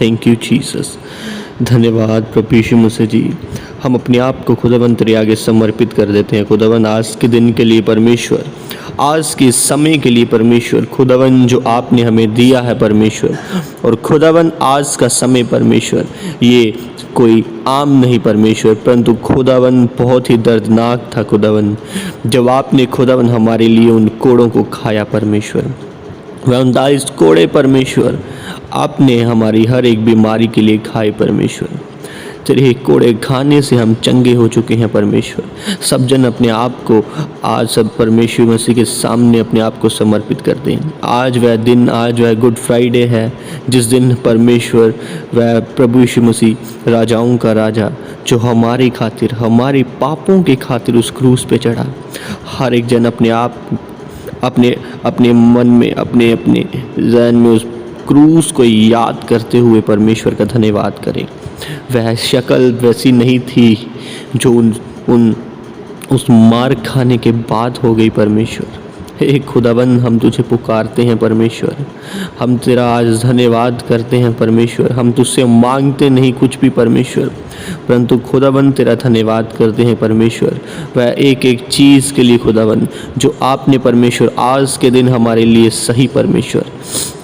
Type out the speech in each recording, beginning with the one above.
Thank you Jesus. धन्यवाद प्रभु यीशु मसीह जी। हम अपने आप को खुदावन तेरे आगे समर्पित कर देते हैं खुदावन, आज के दिन के लिए परमेश्वर, आज के समय के लिए परमेश्वर, खुदावन जो आपने हमें दिया है परमेश्वर। और खुदावन आज का समय परमेश्वर ये कोई आम नहीं परमेश्वर, परंतु खुदावन बहुत ही दर्दनाक था खुदावन, जब आपने खुदावन हमारे लिए उन कोड़ों को खाया परमेश्वर। वह 29 कोड़े परमेश्वर आपने हमारी हर एक बीमारी के लिए खाए परमेश्वर। तेरे कोड़े खाने से हम चंगे हो चुके हैं परमेश्वर। सब जन अपने आप को आज सब परमेश्वर मसीह के सामने अपने आप को समर्पित कर दें। आज वह दिन, आज वह गुड फ्राइडे है, जिस दिन परमेश्वर वह प्रभु यीशु मसीह राजाओं का राजा, जो हमारी खातिर, हमारे पापों के खातिर उस क्रूस पे चढ़ा। हर एक जन अपने आप अपने मन में, अपने ज़हन में उस क्रूस को याद करते हुए परमेश्वर का धन्यवाद करें। वह शक्ल वैसी नहीं थी जो उस मार खाने के बाद हो गई परमेश्वर। हे खुदावन, हम तुझे पुकारते हैं परमेश्वर, हम तेरा आज धन्यवाद करते हैं परमेश्वर। हम तुझसे मांगते नहीं कुछ भी परमेश्वर, परंतु खुदावन तेरा धन्यवाद करते हैं परमेश्वर। वह एक एक चीज़ के लिए खुदावन जो आपने परमेश्वर आज के दिन हमारे लिए सही परमेश्वर,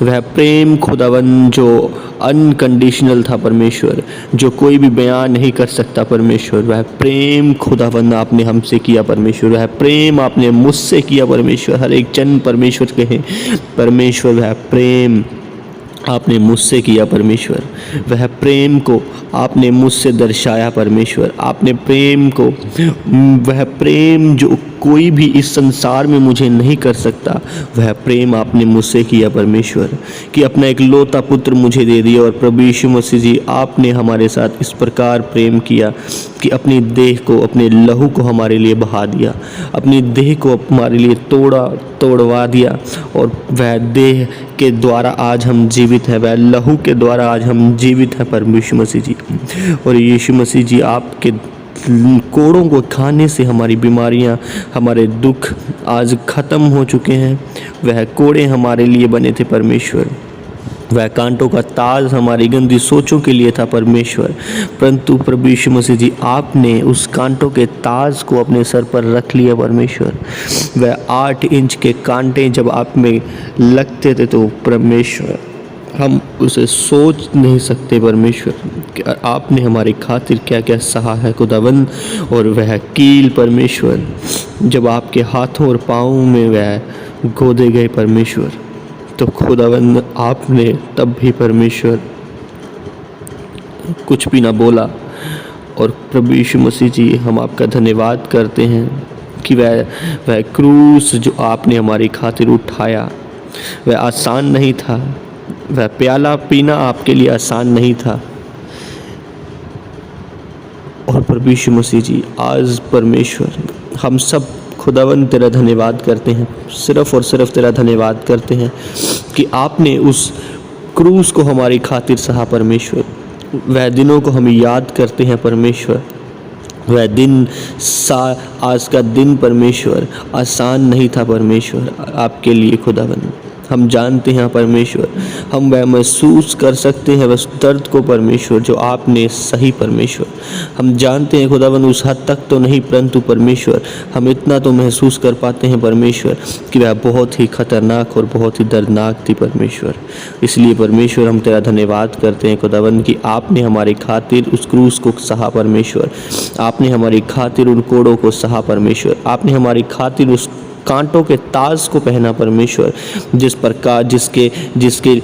वह प्रेम खुदावन जो अनकंडीशनल था परमेश्वर, जो कोई भी बयान नहीं कर सकता परमेश्वर। वह प्रेम खुदावन आपने हमसे किया परमेश्वर, वह प्रेम आपने मुझसे किया परमेश्वर। हर एक जन परमेश्वर कहे परमेश्वर, वह प्रेम आपने मुझसे किया परमेश्वर। वह प्रेम को आपने मुझसे दर्शाया परमेश्वर। आपने प्रेम को, वह प्रेम जो कोई भी इस संसार में मुझे नहीं कर सकता, वह प्रेम आपने मुझसे किया परमेश्वर, कि अपना एक लौता पुत्र मुझे दे दिया। और प्रभु यीशु मसीह जी, आपने हमारे साथ इस प्रकार प्रेम किया कि अपनी देह को, अपने लहू को हमारे लिए बहा दिया, अपनी देह को हमारे लिए तोड़वा दिया। और वह देह के द्वारा आज हम जीवित हैं, वह लहू के द्वारा आज हम जीवित हैं परम यीशु मसीह जी। और यीशु मसीह जी, आपके कोड़ों को खाने से हमारी बीमारियां, हमारे दुख आज ख़त्म हो चुके हैं। वह कोड़े हमारे लिए बने थे परमेश्वर, वह कांटों का ताज हमारी गंदी सोचों के लिए था परमेश्वर, परंतु प्रभु यीशु मसीह जी, आपने उस कांटों के ताज को अपने सर पर रख लिया परमेश्वर। वह 8 इंच के कांटे जब आप में लगते थे तो परमेश्वर, हम उसे सोच नहीं सकते परमेश्वर कि आपने हमारी खातिर क्या क्या सहा है खुदावन। और वह कील परमेश्वर जब आपके हाथों और पाँवों में वह गोदे गए परमेश्वर, तो खुदावन आपने तब भी परमेश्वर कुछ भी ना बोला। और प्रभु यीशु मसीह जी, हम आपका धन्यवाद करते हैं कि वह क्रूस जो आपने हमारी खातिर उठाया, वह आसान नहीं था। वह प्याला पीना आपके लिए आसान नहीं था। और प्रभु यीशु मसीह जी, आज परमेश्वर हम सब खुदावन तेरा धन्यवाद करते हैं, सिर्फ़ और सिर्फ तेरा धन्यवाद करते हैं कि आपने उस क्रूस को हमारी खातिर सहा परमेश्वर। वह दिनों को हम याद करते हैं परमेश्वर। वह दिन आज का दिन परमेश्वर आसान नहीं था परमेश्वर आपके लिए खुदावन। हम जानते हैं परमेश्वर, हम वह महसूस कर सकते हैं उस दर्द को परमेश्वर जो आपने सही परमेश्वर। हम जानते हैं खुदावन, उस हद तक तो नहीं, परंतु परमेश्वर हम इतना तो महसूस कर पाते हैं परमेश्वर कि वह बहुत ही खतरनाक और बहुत ही दर्दनाक थी परमेश्वर। इसलिए परमेश्वर हम तेरा धन्यवाद करते हैं खुदावन कि आपने हमारी खातिर उस क्रूस को सहा परमेश्वर। आपने हमारी खातिर उन कोड़ों को सहा परमेश्वर। आपने हमारी खातिर उस कांटों के ताज को पहना परमेश्वर, जिस प्रकार जिसके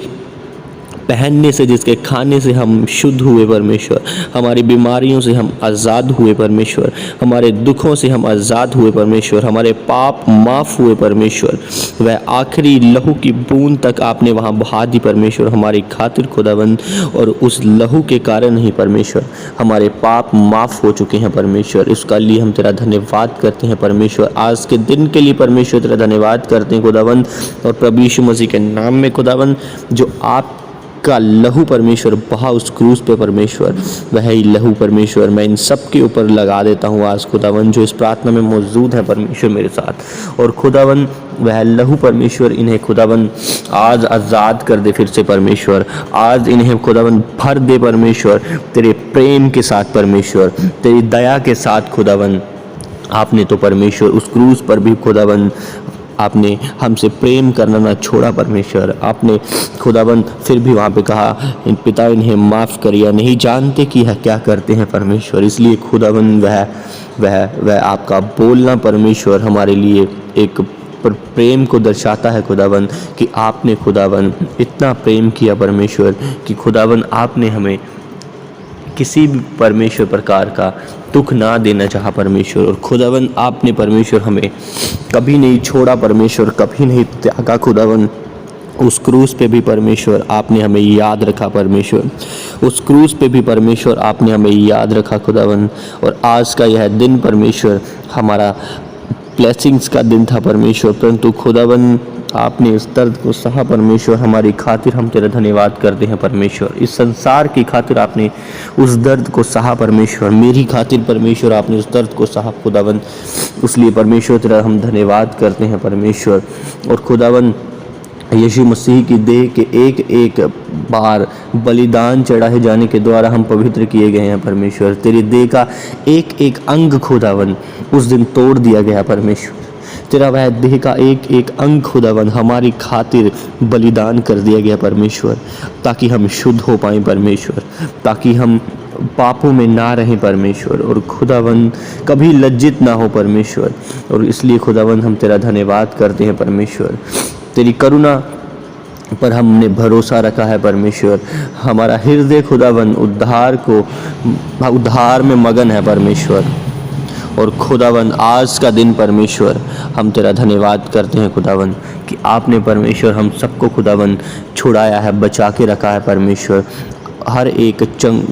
पहनने से, जिसके खाने से हम शुद्ध हुए परमेश्वर। हमारी बीमारियों से हम आज़ाद हुए परमेश्वर, हमारे दुखों से हम आज़ाद हुए परमेश्वर, हमारे पाप माफ़ हुए परमेश्वर। वह आखिरी लहू की बूंद तक आपने वहाँ बहा दी परमेश्वर हमारी खातिर खुदावन। और उस लहू के कारण ही परमेश्वर हमारे पाप माफ़ हो चुके हैं परमेश्वर। इसका लिए हम तेरा धन्यवाद करते हैं परमेश्वर। आज के दिन के लिए परमेश्वर तेरा धन्यवाद करते हैं खुदावन। और प्रभु यीशु मसीह के नाम में खुदावन, जो आप का लहू परमेश्वर बहा उस क्रूस पे परमेश्वर, वह ही लहू परमेश्वर मैं इन सब के ऊपर लगा देता हूँ आज खुदावन, जो इस प्रार्थना में मौजूद है परमेश्वर मेरे साथ। और खुदावन वह लहू परमेश्वर इन्हें खुदावन आज आज़ाद कर दे फिर से परमेश्वर, आज इन्हें खुदावन भर दे परमेश्वर तेरे प्रेम के साथ परमेश्वर, तेरी दया के साथ खुदावन। आपने तो परमेश्वर उस क्रूस पर भी खुदावन आपने हमसे प्रेम करना ना छोड़ा परमेश्वर। आपने खुदावन फिर भी वहाँ पे कहा इन पिता इन्हें माफ़ करिए, नहीं जानते कि यह क्या करते हैं परमेश्वर। इसलिए खुदावन वह आपका बोलना परमेश्वर हमारे लिए एक प्रेम को दर्शाता है खुदावन, कि आपने खुदावन इतना प्रेम किया परमेश्वर कि खुदावन आपने हमें किसी भी परमेश्वर प्रकार का दुख ना देना चाहा परमेश्वर। और खुदावन आपने परमेश्वर हमें कभी नहीं छोड़ा परमेश्वर, कभी नहीं त्यागा खुदावन। उस क्रूस पे भी परमेश्वर आपने हमें याद रखा परमेश्वर, उस क्रूस पे भी परमेश्वर आपने हमें याद रखा खुदावन। और आज का यह दिन परमेश्वर हमारा ब्लेसिंग्स का दिन था परमेश्वर, परंतु खुदावन आपने इस दर्द को सहा परमेश्वर हमारी खातिर। हम तेरा धन्यवाद करते हैं परमेश्वर, इस संसार की खातिर आपने उस दर्द को सहा परमेश्वर, मेरी खातिर परमेश्वर आपने उस दर्द को सहा खुदावन। इसलिए परमेश्वर तेरा हम धन्यवाद करते हैं परमेश्वर। और खुदावन यीशु मसीह की देह के एक एक बार बलिदान चढ़ाए जाने के द्वारा हम पवित्र किए गए हैं परमेश्वर। तेरी देह का एक एक अंग खुदावन उस दिन तोड़ दिया गया परमेश्वर। तेरा वह देह का एक एक अंग खुदावन हमारी खातिर बलिदान कर दिया गया परमेश्वर, ताकि हम शुद्ध हो पाएं परमेश्वर, ताकि हम पापों में ना रहें परमेश्वर, और खुदावन कभी लज्जित ना हो परमेश्वर। और इसलिए खुदावन हम तेरा धन्यवाद करते हैं परमेश्वर। तेरी करुणा पर हमने भरोसा रखा है परमेश्वर। हमारा हृदय खुदावन उद्धार में मगन है परमेश्वर। और खुदावन आज का दिन परमेश्वर हम तेरा धन्यवाद करते हैं खुदावन, कि आपने परमेश्वर हम सबको खुदावन छुड़ाया है, बचा के रखा है परमेश्वर हर एक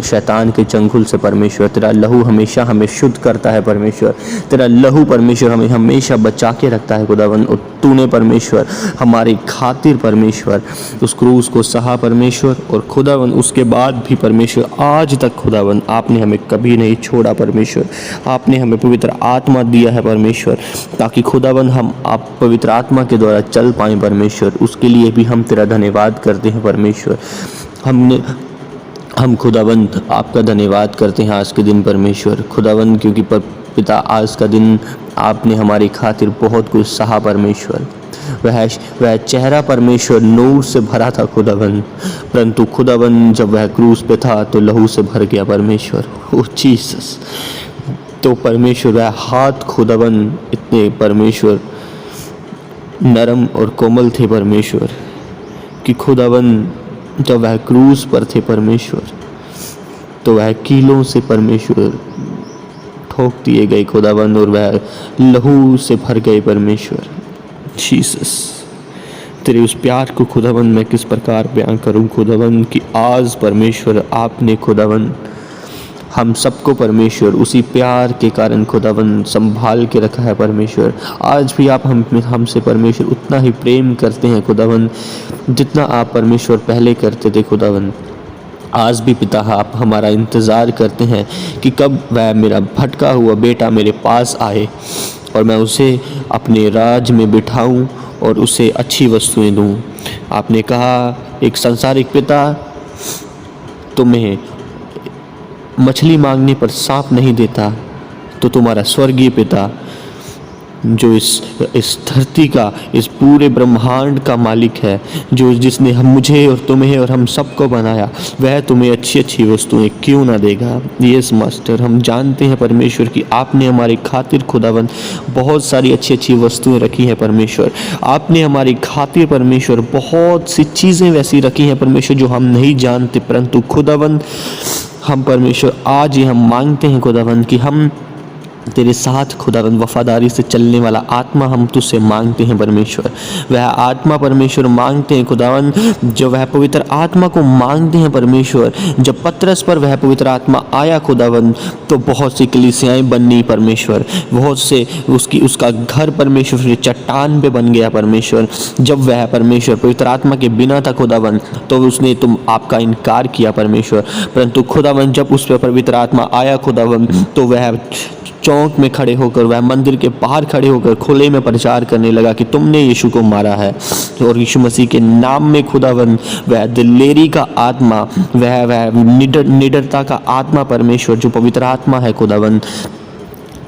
शैतान के चंगुल से परमेश्वर। तेरा लहू हमेशा हमें शुद्ध करता है परमेश्वर, तेरा लहू परमेश्वर हमें हमेशा बचा के रखता है खुदावन। और तूने परमेश्वर हमारी खातिर परमेश्वर उस क्रूस को सहा परमेश्वर। और खुदावन उसके बाद भी परमेश्वर आज तक खुदावन आपने हमें कभी नहीं छोड़ा परमेश्वर। आपने हमें पवित्र आत्मा दिया है परमेश्वर, ताकि खुदावन हम आप पवित्र आत्मा के द्वारा चल पाएँ परमेश्वर। उसके लिए भी हम तेरा धन्यवाद करते हैं परमेश्वर। हम खुदावन आपका धन्यवाद करते हैं आज के दिन परमेश्वर खुदावन, क्योंकि पिता आज का दिन आपने हमारी खातिर बहुत कुछ सहा परमेश्वर। वह चेहरा परमेश्वर नूर से भरा था खुदावन, परंतु खुदावन जब वह क्रूस पे था तो लहू से भर गया परमेश्वर। ओ जीसस, तो परमेश्वर वह हाथ खुदावन इतने परमेश्वर नरम और कोमल थे परमेश्वर, कि खुदावन जब वह क्रूस पर थे परमेश्वर तो वह कीलों से परमेश्वर ठोक दिए गए खुदावन, और वह लहू से भर गए परमेश्वर। जीसस, तेरे उस प्यार को खुदावन मैं किस प्रकार बयां करूं खुदावन, कि आज परमेश्वर आपने खुदावन हम सबको परमेश्वर उसी प्यार के कारण खुदावन संभाल के रखा है परमेश्वर। आज भी आप हमसे परमेश्वर उतना ही प्रेम करते हैं खुदावन, जितना आप परमेश्वर पहले करते थे खुदावन। आज भी पिता आप हमारा इंतज़ार करते हैं कि कब वह मेरा भटका हुआ बेटा मेरे पास आए और मैं उसे अपने राज में बिठाऊं और उसे अच्छी वस्तुएं दूं। आपने कहा एक सांसारिक पिता तुम्हें मछली मांगने पर सांप नहीं देता, तो तुम्हारा स्वर्गीय पिता जो इस धरती का, इस पूरे ब्रह्मांड का मालिक है, जिसने मुझे और तुम्हें और हम सबको बनाया, वह तुम्हें अच्छी अच्छी वस्तुएं क्यों ना देगा। यस मास्टर, हम जानते हैं परमेश्वर कि आपने हमारी खातिर खुदावन बहुत सारी अच्छी अच्छी वस्तुएं रखी हैं परमेश्वर। आपने हमारी खातिर परमेश्वर बहुत सी चीज़ें वैसी रखी हैं परमेश्वर जो हम नहीं जानते, परंतु खुदावन हम परमेश्वर आज ही हम मांगते हैं खुदावन कि हम तेरे साथ खुदावंद वफादारी से चलने वाला आत्मा हम तुझसे मांगते हैं परमेश्वर। वह आत्मा परमेश्वर मांगते हैं खुदावंद, जो वह पवित्र आत्मा को मांगते हैं परमेश्वर। जब पतरस पर वह पवित्र आत्मा आया खुदावंद, तो बहुत सी कलीसियाएं बनी परमेश्वर, बहुत से उसका घर परमेश्वर चट्टान पे बन गया परमेश्वर। जब वह परमेश्वर पवित्र आत्मा के बिना था खुदावंद, तो उसने तुम आपका इनकार किया परमेश्वर। परंतु खुदावंद जब उस पर पवित्र आत्मा आया खुदावंद, तो वह चौक में खड़े होकर, वह मंदिर के बाहर खड़े होकर खुले में प्रचार करने लगा कि तुमने यीशु को मारा है। और यीशु मसीह के नाम में खुदावंद वह दिलेरी का आत्मा, वह निडरता का आत्मा परमेश्वर, जो पवित्र आत्मा है खुदावंद,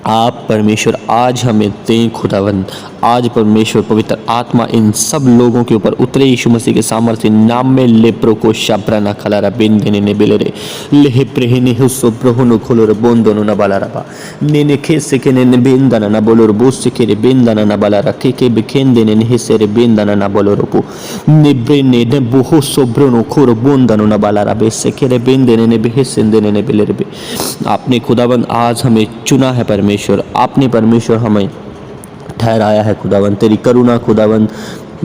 आप परमेश्वर आज हमें दें खुदावंद। आज परमेश्वर पवित्र आत्मा इन सब लोगों के ऊपर उतरे यीशु मसीह के सामर्थ्य नाम में। लेप्रो को शाब्राना खलारा बेन देने ने बेलरे लेहे प्रेहने हुसो ब्रहुनो खोलोर बोंदोनो न बालाराबा नेने खेसे के ने बेंदाना न बोलोर बोस के रे बेंदाना न बालारा के बिखेन देने ने हिस्से रे बेंदाना न बोलोर पो ने ब्रेने ने बोहोसो ब्रनो खोर बोंदानो न बालारा बेसे के रे बेन देने ने बेहिसन देने ने बेलरे बे। आपने खुदावंद आज हमें चुना है परमेश्वर, आपने परमेश्वर हमें ठहराया है खुदावंद। तेरी करुणा खुदावंद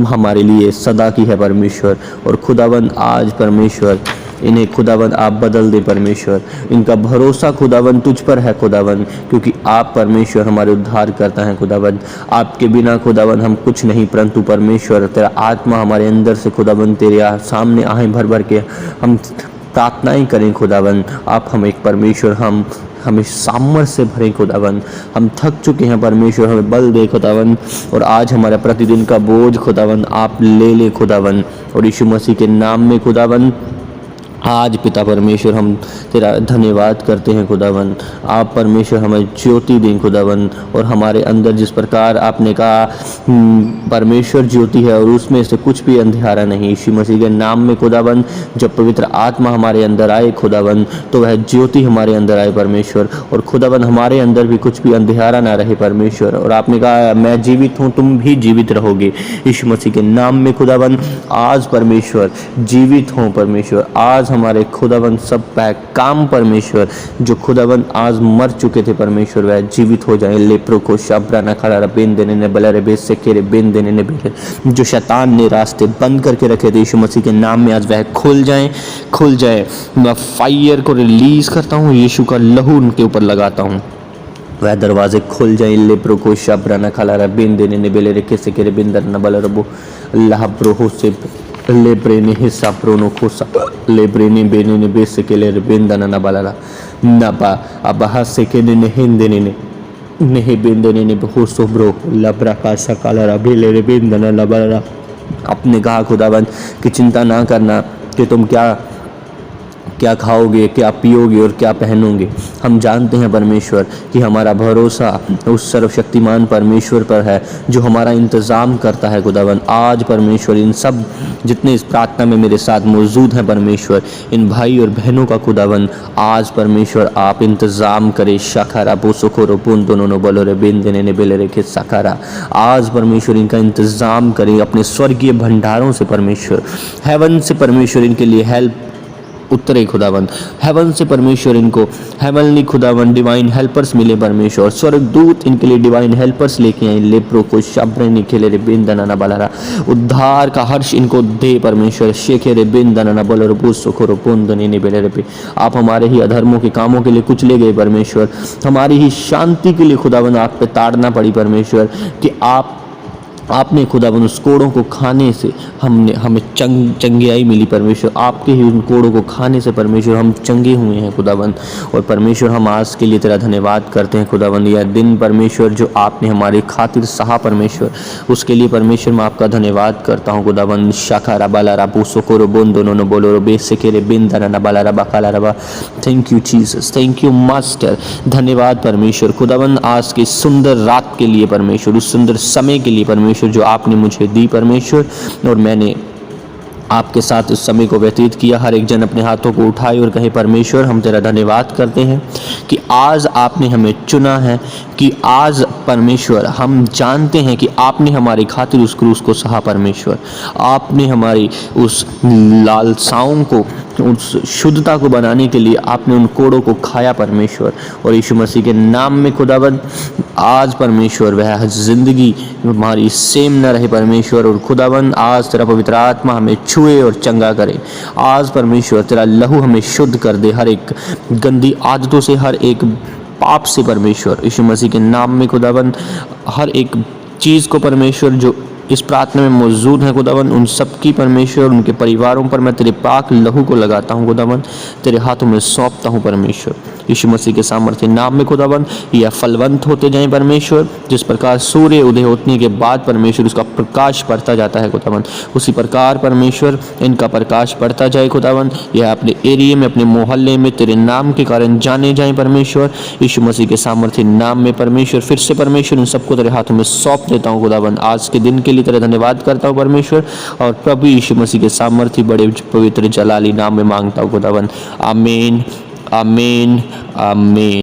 हमारे लिए सदा की है परमेश्वर। और खुदावंद आज परमेश्वर इन्हें खुदावंद आप बदल दे परमेश्वर। इनका भरोसा खुदावंद तुझ पर है खुदावंद, क्योंकि आप परमेश्वर हमारे उद्धार करता है खुदावंद। आपके बिना खुदावंद हम कुछ नहीं, परंतु परमेश्वर तेरा आत्मा हमारे अंदर से खुदावंद तेरे सामने आए भर भर के हम प्रार्थनाएं करें खुदावंद। आप हमें परमेश्वर हमें सामर्थ से भरें खुदावंद। हम थक चुके हैं परमेश्वर, हमें बल दे खुदावंद। और आज हमारा प्रतिदिन का बोझ खुदावंद आप ले खुदावंद। और यीशु मसीह के नाम में खुदावंद आज पिता परमेश्वर हम तेरा धन्यवाद करते हैं खुदावंद। आप परमेश्वर हमें ज्योति दें खुदावंद। और हमारे अंदर जिस प्रकार आपने कहा परमेश्वर ज्योति है और उसमें से कुछ भी अंधेरा नहीं, यीशु मसीह के नाम में खुदावंद जब पवित्र आत्मा हमारे अंदर आए खुदावंद, तो वह ज्योति हमारे अंदर आए परमेश्वर। और खुदावंद हमारे अंदर भी कुछ भी अंधेरा ना रहे परमेश्वर। और आपने कहा मैं जीवित हूँ, तुम भी जीवित रहोगे यीशु मसीह के नाम में खुदावंद। आज परमेश्वर जीवित हों परमेश्वर। आज हमारे खुदावंद सब काम परमेश्वर जो खुदावंद आज मर चुके थे परमेश्वर, वह जीवित हो जाए। लेप्रो को शाब्रा न खड़ा बेन देने ने बलरे बेस से केरे बेन देने ने बेरे, जो शैतान ने रास्ते बंद करके रखे थे यीशु मसीह के नाम में आज वह खुल जाए। मैं फायर को रिलीज करता हूँ, यीशु का लहू उनके ऊपर लगाता हूँ, वह दरवाजे खुल जाए। लेप्रो को शाब्रा न खड़ा बेन देने ने बेले रखे से केरे बेन दर न बलरबो अल्लाह प्रोहो से लेब्रेने हिस्सा प्रोनो खोसा लेब्रेने बेने ने बेस के ले बेंदना न बाला नबा अबहा से के ने हिंदने ने नहीं बेंदने ने हो सोब्रो लब्रा का सकाला बेले रे बेंदना न बाला। अपने कहा खुदावंद कि चिंता ना करना कि तुम क्या खाओगे, क्या पियोगे और क्या पहनोगे। हम जानते हैं परमेश्वर कि हमारा भरोसा उस सर्वशक्तिमान परमेश्वर पर है जो हमारा इंतज़ाम करता है खुदावंद। आज परमेश्वर इन सब जितने इस प्रार्थना में मेरे साथ मौजूद हैं परमेश्वर, इन भाई और बहनों का खुदावंद आज परमेश्वर आप इंतज़ाम करें। शाखारा बोसोखो रोपुन दोनों नो बोलो रे बेन देने ने बेले रेखे साखारा। आज परमेश्वर इनका इंतज़ाम करें अपने स्वर्गीय भंडारों से परमेश्वर। हेवन से परमेश्वर इनके लिए हेल्प उतरे खुदावंद। हेवन से परमेश्वर इनको हेवनली खुदावंद डिवाइन हेल्पर्स मिले परमेश्वर। स्वर्गदूत इनके लिए डिवाइन हेल्पर्स लेके आए। लेप्रो को शब्रनी खेले रे बेंदना ना बलारा, उद्धार का हर्ष इनको दे परमेश्वर। शेखे रे बेंदना ना बोलो रो सुखो रो पोंदने ने बेले रे पे। आप हमारे ही अधर्मों के कामों के लिए कुछ ले गए परमेश्वर, हमारी ही शांति के लिए खुदावंद आप पे ताड़ना पड़ी परमेश्वर कि आपने खुदावंद उस कोड़ों को खाने से हमें चंगियाई मिली परमेश्वर। आपके ही उन कोड़ों को खाने से परमेश्वर हम चंगे हुए हैं खुदावंद। और परमेश्वर हम आज के लिए तेरा धन्यवाद करते हैं खुदावंद। यह दिन परमेश्वर जो आपने हमारी खातिर सहा परमेश्वर, उसके लिए परमेश्वर मैं आपका धन्यवाद करता हूँ खुदावंद। शाखा रबाला राबू सोकोरो बोन दोनों नो बोलो रो बेसे के रे बिन दना नबाला रबा काला रबा। Thank you Jesus, thank you master. धन्यवाद परमेश्वर खुदावंद आज की सुंदर रात के लिए परमेश्वर, उस सुंदर समय के लिए परमेश्वर जो आपने मुझे दी परमेश्वर। और मैंने आपके साथ उस समय को व्यतीत किया। हर एक जन अपने हाथों को उठाए और कहे परमेश्वर हम तेरा धन्यवाद करते हैं कि आज आपने हमें चुना है, कि आज परमेश्वर हम जानते हैं कि आपने हमारी खातिर उस क्रूस को सहा परमेश्वर। आपने हमारी उस लालसाओं को, उस शुद्धता को बनाने के लिए आपने उन कोड़ों को खाया परमेश्वर, और यीशु मसीह के नाम में खुदावन आज परमेश्वर वह ज़िंदगी हमारी सेम न रहे परमेश्वर, और खुदावन आज तेरा पवित्र आत्मा हमें छुए और चंगा करे। आज परमेश्वर तेरा लहू हमें शुद्ध कर दे हर एक गंदी आदतों से, हर एक पाप से परमेश्वर। यीशु मसीह के नाम में खुदावन हर एक चीज़ को परमेश्वर जो इस प्रार्थना में मौजूद है खुदावन, उन सब की परमेश्वर उनके परिवारों पर मैं तेरे पाक लहू को लगाता हूँ खुदावन, तेरे हाथों में सौंपता हूँ परमेश्वर। यीशु मसीह के सामर्थ्य नाम में खुदावन यह फलवंत होते जाएं परमेश्वर। जिस प्रकार सूर्य उदय होने के बाद परमेश्वर उसका प्रकाश बढ़ता जाता है खुदावन, उसी प्रकार परमेश्वर इनका प्रकाश बढ़ता जाए खुदावन। यह अपने एरिया में, अपने मोहल्ले में तेरे नाम के कारण जाने जाएं परमेश्वर। यीशु मसीह के सामर्थ्य नाम में परमेश्वर फिर से परमेश्वर उन सबको तेरे हाथों में सौंप देता हूँ खुदावन। आज के दिन के लिए तेरा धन्यवाद करता हूँ परमेश्वर, और प्रभु यीशु मसीह के सामर्थ्य बड़े पवित्र जलाली नाम में मांगता हूँ खुदावन। आमीन, आमीन, आमीन।